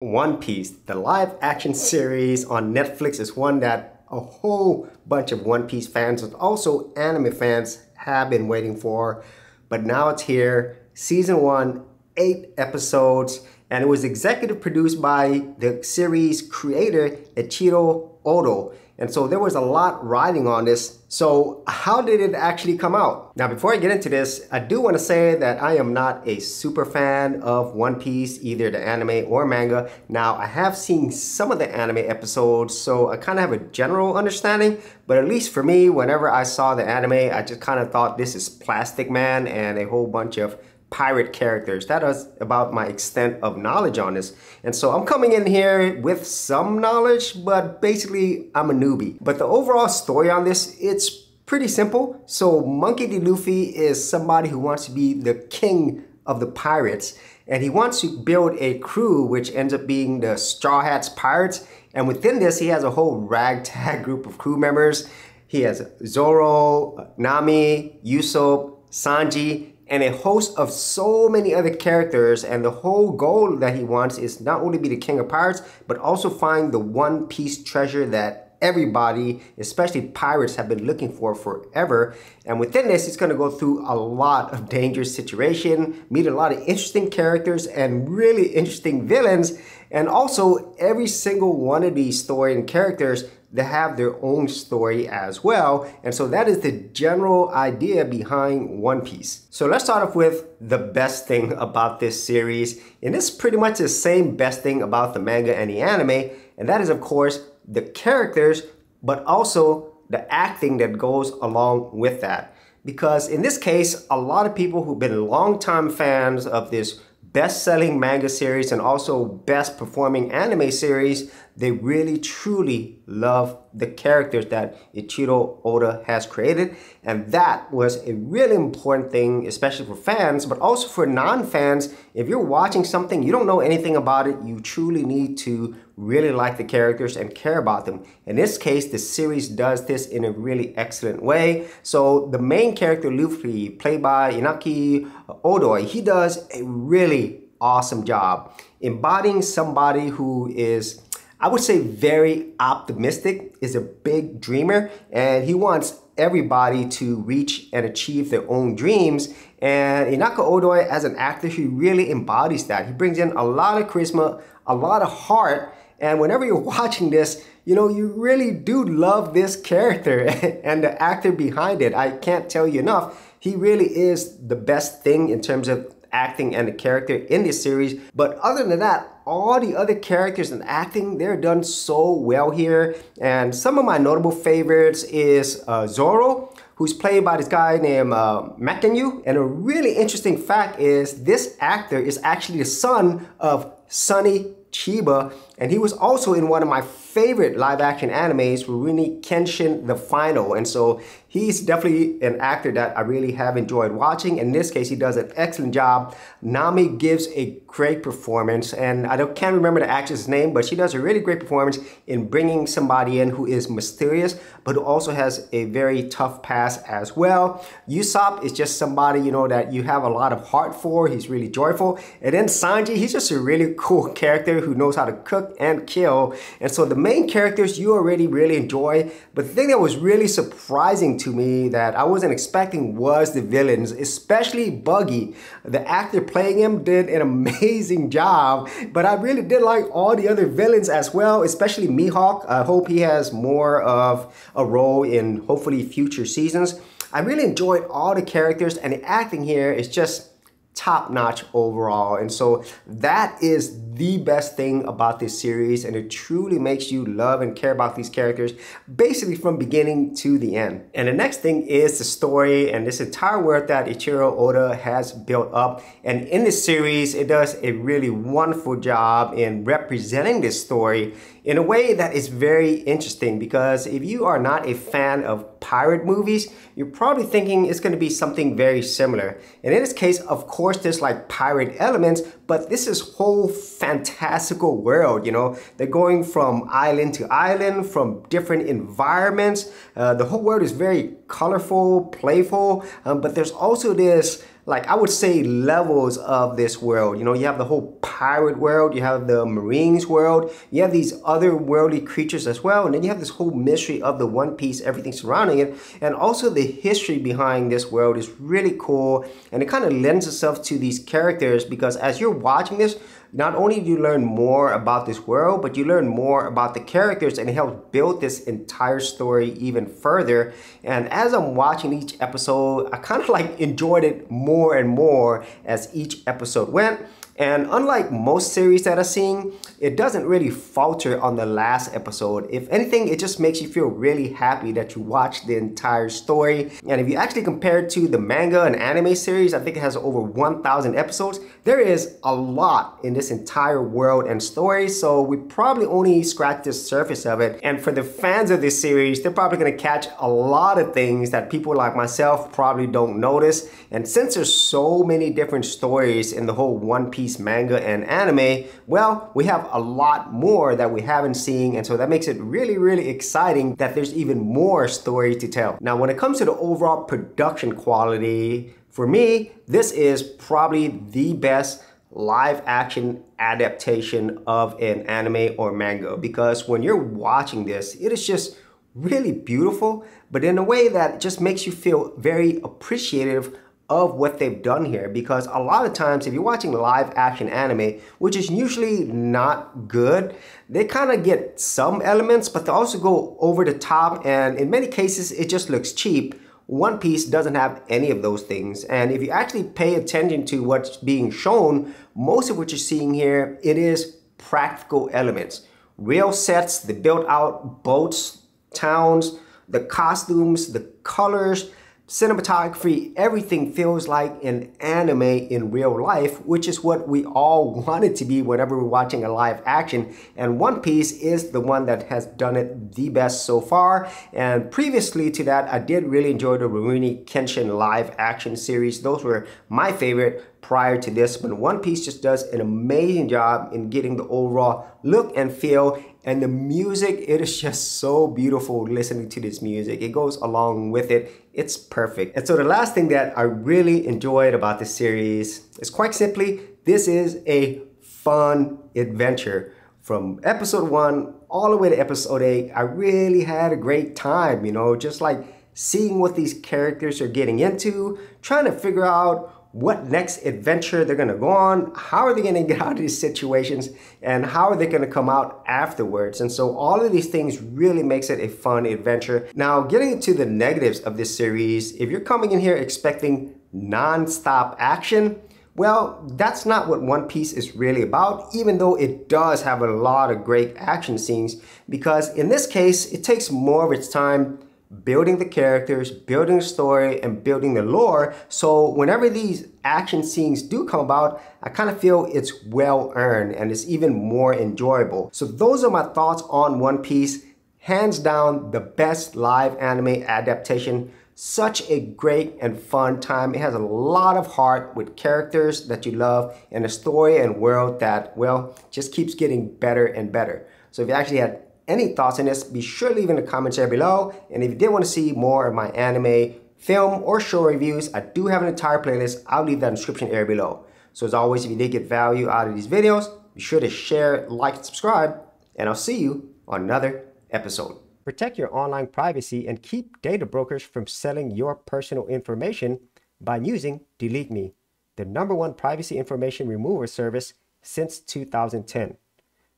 One Piece, the live action series on Netflix, is one that a whole bunch of One Piece fans and also anime fans have been waiting for. But now it's here, season 1, 8 episodes, and it was executive produced by the series creator Eiichiro Oda. And so there was a lot riding on this. So how did it actually come out? Now, before I get into this, I do want to say that I am not a super fan of One Piece, either the anime or manga. Now, I have seen some of the anime episodes, so I kind of have a general understanding. But at least for me, whenever I saw the anime, I just kind of thought this is Plastic Man and a whole bunch of pirate characters. That is about my extent of knowledge on this. And so I'm coming in here with some knowledge, but basically I'm a newbie. But the overall story on this, it's pretty simple. So Monkey D. Luffy is somebody who wants to be the king of the pirates, and he wants to build a crew which ends up being the Straw Hats Pirates. And within this, he has a whole ragtag group of crew members. He has Zoro, Nami, Usopp, Sanji, and a host of so many other characters. And the whole goal that he wants is not only be the king of pirates, but also find the One Piece treasure that everybody, especially pirates, have been looking for forever. And within this, he's going to go through a lot of dangerous situations, meet a lot of interesting characters and really interesting villains. And also, every single one of these story and characters, they have their own story as well. And so that is the general idea behind One Piece. So let's start off with the best thing about this series. And it's pretty much the same best thing about the manga and the anime. And that is, of course, the characters, but also the acting that goes along with that. Because in this case, a lot of people who've been longtime fans of this best-selling manga series and also best-performing anime series, they really truly love the characters that Eiichiro Oda has created. And that was a really important thing, especially for fans, but also for non-fans. If you're watching something, you don't know anything about it, you truly need to really like the characters and care about them. In this case, the series does this in a really excellent way. So the main character, Luffy, played by Eiichiro Oda, he does a really awesome job embodying somebody who is, I would say, very optimistic, is a big dreamer, and he wants everybody to reach and achieve their own dreams. And Eiichiro Oda, as an actor, he really embodies that. He brings in a lot of charisma, a lot of heart, and whenever you're watching this, you know, you really do love this character and the actor behind it. I can't tell you enough. He really is the best thing in terms of acting and the character in this series. But other than that, all the other characters and acting, they're done so well here. And some of my notable favorites is Zoro, who's played by this guy named Hyken. And a really interesting fact is this actor is actually the son of Sonny Chiba, and he was also in one of my favorite live-action animes, Rurouni Kenshin The Final. And so he's definitely an actor that I really have enjoyed watching. In this case, he does an excellent job. Nami gives a great performance, and can't remember the actress' name, but she does a really great performance in bringing somebody in who is mysterious, but who also has a very tough past as well. Usopp is just somebody, you know, that you have a lot of heart for. He's really joyful. And then Sanji, he's just a really cool character who knows how to cook and kill. And so the main characters you already really enjoy, but the thing that was really surprising to me that I wasn't expecting was the villains, especially Buggy. The actor playing him did an amazing job, but I really did like all the other villains as well, especially Mihawk. I hope he has more of a role in hopefully future seasons. I really enjoyed all the characters, and the acting here is just top-notch overall. And so that is the best thing about this series, and it truly makes you love and care about these characters basically from beginning to the end. And the next thing is the story and this entire world that Eiichiro Oda has built up. And in this series, it does a really wonderful job in representing this story in a way that is very interesting, because if you are not a fan of pirate movies, you're probably thinking it's going to be something very similar. And in this case, of course, there's like pirate elements, but this is whole fantastical world, you know. They're going from island to island, from different environments. The whole world is very colorful, playful, but there's also this, like I would say, levels of this world. You know, you have the whole pirate world, you have the Marines world, you have these other worldly creatures as well, and then you have this whole mystery of the One Piece, everything surrounding it, and also the history behind this world is really cool, and it kind of lends itself to these characters, because as you're watching this, not only do you learn more about this world, but you learn more about the characters, and it helps build this entire story even further. And as I'm watching each episode, I kind of like enjoyed it more and more as each episode went. And unlike most series that I've seen, it doesn't really falter on the last episode. If anything, it just makes you feel really happy that you watched the entire story. And if you actually compare it to the manga and anime series, I think it has over 1,000 episodes. There is a lot in this entire world and story, so we probably only scratched the surface of it. And for the fans of this series, they're probably gonna catch a lot of things that people like myself probably don't notice. And since there's so many different stories in the whole One Piece manga and anime, well, we have a lot more that we haven't seen, and so that makes it really, really exciting that there's even more story to tell. Now, when it comes to the overall production quality, for me, this is probably the best live action adaptation of an anime or manga, because when you're watching this, it is just really beautiful, but in a way that just makes you feel very appreciative of what they've done here. Because a lot of times if you're watching live action anime, which is usually not good, they kind of get some elements, but they also go over the top, and in many cases it just looks cheap. One Piece doesn't have any of those things, and if you actually pay attention to what's being shown, most of what you're seeing here, it is practical elements. Real sets, the built out boats, towns, the costumes, the colors, cinematography, everything feels like an anime in real life, which is what we all want it to be whenever we're watching a live action. And One Piece is the one that has done it the best so far. And previously to that, I did really enjoy the Rurouni Kenshin live action series. Those were my favorite prior to this, but One Piece just does an amazing job in getting the overall look and feel. And the music, it is just so beautiful listening to this music. It goes along with it. It's perfect. And so the last thing that I really enjoyed about this series is, quite simply, this is a fun adventure. From episode 1 all the way to episode 8, I really had a great time, you know, just like seeing what these characters are getting into, trying to figure out what next adventure they're gonna go on, how are they gonna get out of these situations, and how are they gonna come out afterwards. And so all of these things really makes it a fun adventure. Now, getting into the negatives of this series, if you're coming in here expecting non-stop action, well, that's not what One Piece is really about, even though it does have a lot of great action scenes, because in this case, it takes more of its time building the characters, building the story, and building the lore. So whenever these action scenes do come about, I kind of feel it's well earned and it's even more enjoyable. So those are my thoughts on One Piece. Hands down, the best live anime adaptation. Such a great and fun time. It has a lot of heart with characters that you love and a story and world that, well, just keeps getting better and better. So if you actually had any thoughts on this, be sure to leave in the comments area below. And if you did want to see more of my anime, film, or show reviews, I do have an entire playlist. I'll leave that in the description area below. So as always, if you did get value out of these videos, be sure to share, like, and subscribe, and I'll see you on another episode. Protect your online privacy and keep data brokers from selling your personal information by using Delete Me, the #1 privacy information remover service since 2010.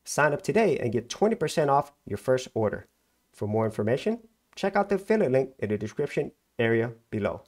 Sign up today and get 20% off your first order. For more information, check out the affiliate link in the description area below.